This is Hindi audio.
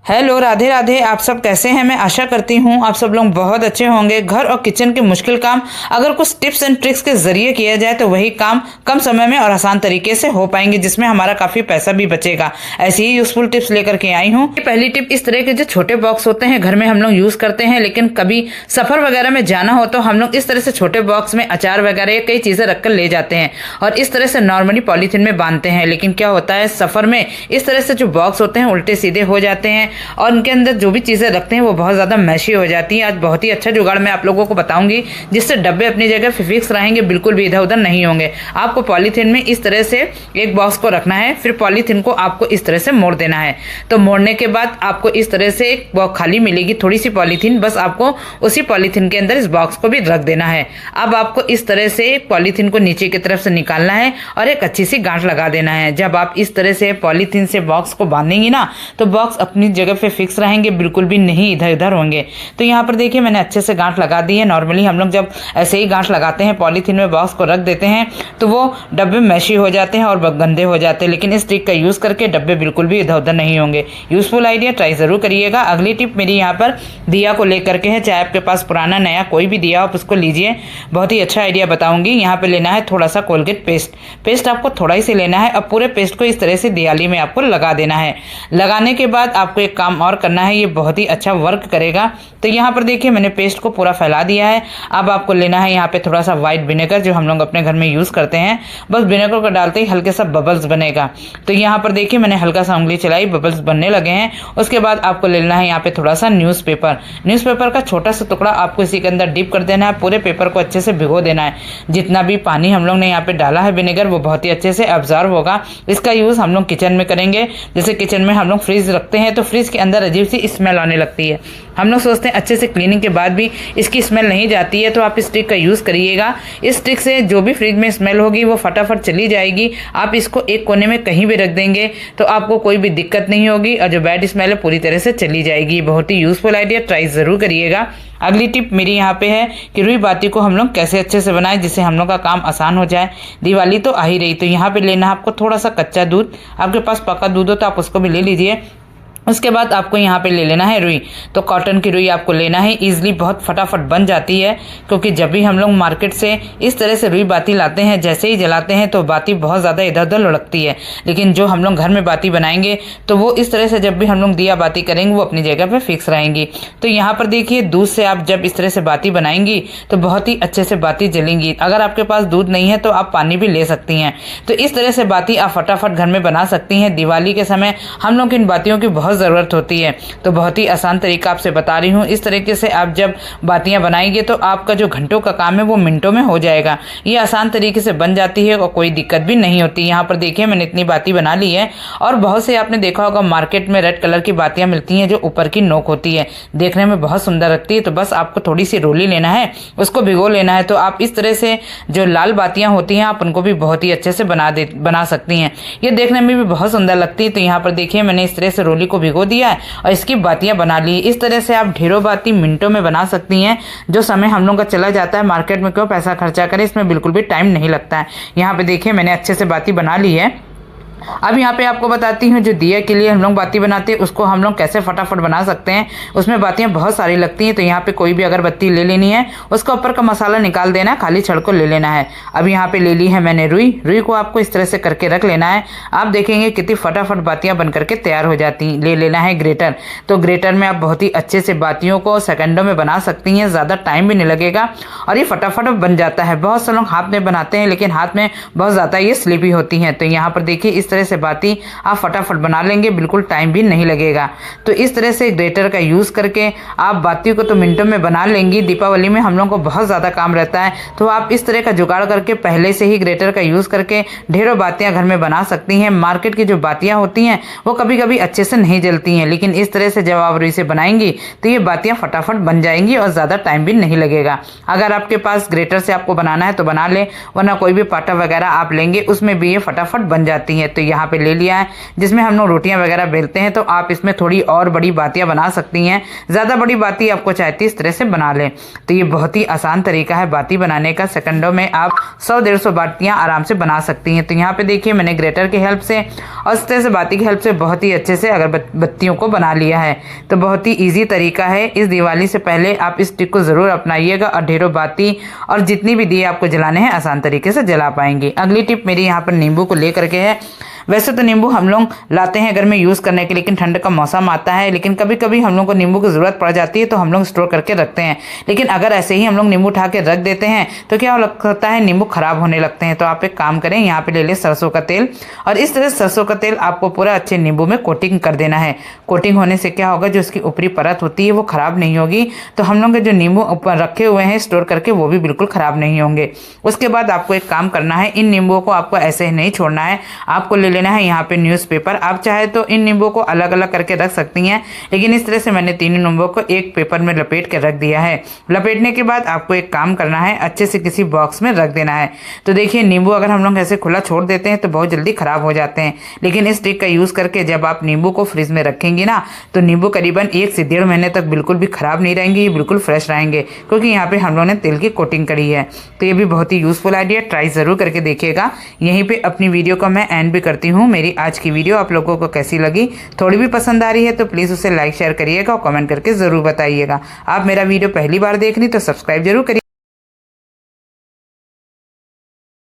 हेलो, राधे राधे। आप सब कैसे हैं? मैं आशा करती हूँ आप सब लोग बहुत अच्छे होंगे। घर और किचन के मुश्किल काम अगर कुछ टिप्स एंड ट्रिक्स के जरिए किया जाए तो वही काम कम समय में और आसान तरीके से हो पाएंगे, जिसमें हमारा काफी पैसा भी बचेगा। ऐसी ही यूजफुल टिप्स लेकर के आई हूँ। पहली टिप, इस तरह के जो छोटे बॉक्स होते हैं घर में हम लोग यूज करते हैं, लेकिन कभी सफर वगैरह में जाना हो तो हम लोग इस तरह से छोटे बॉक्स में अचार वगैरह या कई चीजें रखकर ले जाते हैं और इस तरह से नॉर्मली पॉलीथीन में बांधते हैं। लेकिन क्या होता है, सफर में इस तरह से जो बॉक्स होते हैं उल्टे सीधे हो जाते हैं और उनके अंदर जो भी चीजें रखते हैं वो बहुत ज्यादा मैशी हो जाती है। आज बहुत ही अच्छा जुगाड़ मैं आप लोगों को बताऊंगी जिससे डब्बे अपनी जगह फिक्स रहेंगे, बिल्कुल भी इधर उधर नहीं होंगे। आपको पॉलीथीन में इस तरह से एक बॉक्स को रखना है, फिर पॉलीथीन को आपको इस तरह से मोड़ देना है। तो मोड़ने के बाद आपको इस तरह से एक बॉक्स खाली मिलेगी, थोड़ी सी पॉलीथीन, बस आपको उसी पॉलीथीन के अंदर इस बॉक्स को भी रख देना है। अब आपको इस तरह से पॉलीथीन को नीचे की तरफ से निकालना है और एक अच्छी सी गांठ लगा देना है। जब आप इस तरह से पॉलीथीन से बॉक्स को बांधेंगी ना तो बॉक्स अपनी जगह पे फिक्स रहेंगे, बिल्कुल भी नहीं इधर उधर होंगे। तो यहाँ पर देखिए मैंने अच्छे से गांठ लगा दी है। नॉर्मली हम लोग जब ऐसे ही गांठ लगाते हैं पॉलीथीन में बॉक्स को रख देते हैं तो वो डब्बे मैशी हो जाते हैं और गंदे हो जाते हैं, लेकिन इस ट्रिक का यूज करके डब्बे बिल्कुल भी इधर उधर नहीं होंगे। यूजफुल आइडिया, ट्राई जरूर करिएगा। अगली टिप मेरी यहाँ पर दिया को लेकर के है। चाहे आपके पास पुराना नया कोई भी दिया आप उसको लीजिए, बहुत ही अच्छा आइडिया बताऊंगी। यहाँ पे लेना है थोड़ा सा कोलगेट पेस्ट आपको थोड़ा ही से लेना है। अब पूरे पेस्ट को इस तरह से दियाली में आपको लगा देना है। लगाने के बाद आपको एक काम और करना है, ये बहुत ही अच्छा वर्क करेगा। तो यहाँ पर देखिए मैंने पेस्ट को पूरा फैला दिया है। अब आपको लेना है यहाँ पे थोड़ा सा व्हाइट विनेगर जो हम लोग अपने घर में यूज करते हैं। बस विनेगर को डालते ही हल्के सा बबल्स बनेगा। तो यहाँ पर देखिए मैंने हल्का सा उंगली चलाई, बबल्स बनने लगे हैं। उसके बाद आपको लेना है यहाँ पे थोड़ा सा न्यूज़पेपर का छोटा सा टुकड़ा आपको इसी के अंदर डिप कर देना है। पूरे पेपर को अच्छे से भिगो देना है। जितना भी पानी हम लोग ने यहाँ पे डाला है विनेगर वो बहुत ही अच्छे से अब्जॉर्ब होगा। इसका यूज हम लोग किचन में करेंगे। जैसे किचन में हम लोग फ्रिज रखते हैं तो फ्रिज के अंदर अजीब सी स्मेल आने लगती है। हम लोग सोचते हैं अच्छे से क्लीनिंग के बाद भी इसकी स्मेल नहीं जाती है, तो आप इस ट्रिक का यूज़ करिएगा। इस ट्रिक से जो भी फ्रिज में स्मेल होगी वो फटाफट चली जाएगी। आप इसको एक कोने में कहीं भी रख देंगे तो आपको कोई भी दिक्कत नहीं होगी और जो बैड स्मेल है पूरी तरह से चली जाएगी। बहुत ही यूजफुल आइडिया, ट्राई ज़रूर करिएगा। अगली टिप मेरी यहाँ पे है कि रुई बाती को हम लोग कैसे अच्छे से बनाएं जिससे हम लोग का काम आसान हो जाए। दिवाली तो आ ही रही, तो यहाँ पे लेना है आपको थोड़ा सा कच्चा दूध। आपके पास पका दूध हो तो आप उसको भी ले लीजिए। उसके बाद आपको यहाँ पे ले लेना है रुई। तो कॉटन की रुई आपको लेना है, इजीली बहुत फटाफट बन जाती है। क्योंकि जब भी हम लोग मार्केट से इस तरह से रुई बाती लाते हैं, जैसे ही जलाते हैं तो बाती बहुत ज़्यादा इधर उधर लुढ़कती है। लेकिन जो हम लोग घर में बाती बनाएंगे तो वो इस तरह से जब भी हम लोग दिया बाती करेंगे वो अपनी जगह पर फिक्स रहेंगी। तो यहाँ पर देखिए दूध से आप जब इस तरह से बाती बनाएंगी तो बहुत ही अच्छे से बाती जलेंगी। अगर आपके पास दूध नहीं है तो आप पानी भी ले सकती हैं। तो इस तरह से बाती आप फटाफट घर में बना सकती हैं। दिवाली के समय हम लोग इन बातियों की बहुत ज़रूरत होती है, तो बहुत ही आसान तरीका आपसे बता रही हूँ। इस तरीके से आप जब बातियां बनाएंगे तो आपका जो घंटों का काम है वो मिनटों में हो जाएगा। ये आसान तरीके से बन जाती है और कोई दिक्कत भी नहीं होती। यहाँ पर देखिए मैंने इतनी बाती बना ली है। और बहुत से आपने देखा होगा मार्केट में रेड कलर की बातियां मिलती हैं जो ऊपर की नोक होती है, देखने में बहुत सुंदर लगती है। तो बस आपको थोड़ी सी रोली लेना है, उसको भिगो लेना है। तो आप इस तरह से जो लाल बातियां होती हैं आप उनको भी बहुत ही अच्छे से बना सकती हैं। ये देखने में भी बहुत सुंदर लगती है। तो यहाँ पर देखिए मैंने इस तरह से रोली को भिगो दिया है और इसकी बातियां बना ली। इस तरह से आप ढेरों बाती मिनटों में बना सकती हैं। जो समय हम लोग का चला जाता है मार्केट में क्यों पैसा खर्चा करें, इसमें बिल्कुल भी टाइम नहीं लगता है। यहाँ पे देखिए मैंने अच्छे से बाती बना ली है। अब यहाँ पे आपको बताती हूँ जो दिया के लिए हम लोग बाती बनाते हैं उसको हम लोग कैसे फटाफट बना सकते हैं। उसमें बातियाँ बहुत सारी लगती हैं। तो यहाँ पे कोई भी अगरबत्ती ले लेनी है, उसका ऊपर का मसाला निकाल देना है, खाली छड़ को ले लेना है। अब यहाँ पे ले ली है मैंने रुई को आपको इस तरह से करके रख लेना है। आप देखेंगे कितनी फटाफट बातियाँ बन करके तैयार हो जाती हैं। ले लेना है ग्रेटर। तो ग्रेटर में आप बहुत ही अच्छे से बातियों को सेकंडों में बना सकती हैं, ज़्यादा टाइम भी नहीं लगेगा और ये फटाफट बन जाता है। बहुत से लोग हाथ में बनाते हैं लेकिन हाथ में बहुत ज़्यादा ये स्लिपी होती हैं। तो यहाँ पर देखिए इस तरह से बाती आप फटाफट बना लेंगे, बिल्कुल टाइम भी नहीं लगेगा। तो इस तरह से ग्रेटर का यूज करके आप बातियों को तो मिनटों में बना लेंगी। दीपावली में हम लोग को बहुत ज़्यादा काम रहता है, तो आप इस तरह का जुगाड़ करके पहले से ही ग्रेटर का यूज करके ढेरों बातियां घर में बना सकती हैं। मार्केट की जो बातियां होती हैं वो कभी कभी अच्छे से नहीं जलती हैं, लेकिन इस तरह से जब आप रुई से बनाएंगी तो ये बातियां फटाफट बन जाएंगी और ज़्यादा टाइम भी नहीं लगेगा। अगर आपके पास ग्रेटर से आपको बनाना है तो बना ले, वरना कोई भी पाटा वगैरह आप लेंगे उसमें भी ये फटाफट बन जाती है। तो यहाँ पे ले लिया है, जिसमें हम लोग रोटियां वगैरह बेलते हैं। तो आप इसमें थोड़ी और बड़ी बातियां बना सकती हैं, ज़्यादा बड़ी बाती आपको चाहती इस तरह से बना लें। तो ये बहुत ही आसान तरीका है बाती बनाने का। सेकंडों में आप 100-150 बातियां आराम से बना सकती हैं। तो यहाँ पे देखिए मैंने ग्रेटर की हेल्प से और इस तरह से बाती की हेल्प से बहुत ही अच्छे से अगरबत्तियों को बना लिया है। तो बहुत ही ईजी तरीका है। इस दिवाली से पहले आप इस ट्रिक को ज़रूर अपनाइएगा और ढेरों बाती और जितनी भी दिए आपको जलाने हैं आसान तरीके से जला पाएंगे। अगली टिप मेरी यहाँ पर नींबू को लेकर के है। वैसे तो नींबू हम लोग लाते हैं घर में यूज़ करने के लिए, लेकिन ठंड का मौसम आता है, लेकिन कभी कभी हम लोग को नींबू की ज़रूरत पड़ जाती है तो हम लोग स्टोर करके रखते हैं। लेकिन अगर ऐसे ही हम लोग नींबू उठा के रख देते हैं तो क्या लगता है नींबू खराब होने लगते हैं। तो आप एक काम करें, यहाँ पे ले लें सरसों का तेल और इस तरह सरसों का तेल आपको पूरा अच्छे नींबू में कोटिंग कर देना है। कोटिंग होने से क्या होगा, जो उसकी ऊपरी परत होती है वो खराब नहीं होगी। तो हम लोग जो नींबू ऊपर रखे हुए हैं स्टोर करके वो भी बिल्कुल खराब नहीं होंगे। उसके बाद आपको एक काम करना है, इन नींबुओं को आपको ऐसे ही नहीं छोड़ना है, आपको ले लेना है यहाँ पे न्यूज़पेपर। आप चाहे तो इन नींबुओं को अलग अलग करके रख सकती हैं, लेकिन इस तरह से मैंने तीनों नींबुओं को एक पेपर में लपेट के रख दिया है। लपेटने के बाद आपको एक काम करना है, अच्छे से किसी बॉक्स में रख देना है। तो देखिए नींबू अगर हम लोग ऐसे खुला छोड़ देते हैं तो बहुत जल्दी खराब हो जाते हैं, लेकिन इस ट्रिक का यूज़ करके जब आप नींबू को फ्रिज में रखेंगी ना तो नींबू करीबन 1 से 1.5 महीने तक बिल्कुल भी खराब नहीं रहेंगे, ये बिल्कुल फ्रेश रहेंगे, क्योंकि यहाँ पे हम लोगों ने तेल की कोटिंग करी है। तो ये भी बहुत ही यूजफुल आइडिया, ट्राई ज़रूर करके देखिएगा। यहीं पे अपनी वीडियो का मैं एंड भी करती हूँ। मेरी आज की वीडियो आप लोगों को कैसी लगी, थोड़ी भी पसंद आ रही है तो प्लीज़ उसे लाइक शेयर करिएगा और कमेंट करके ज़रूर बताइएगा। आप मेरा वीडियो पहली बार देख रही तो सब्सक्राइब जरूर करिए।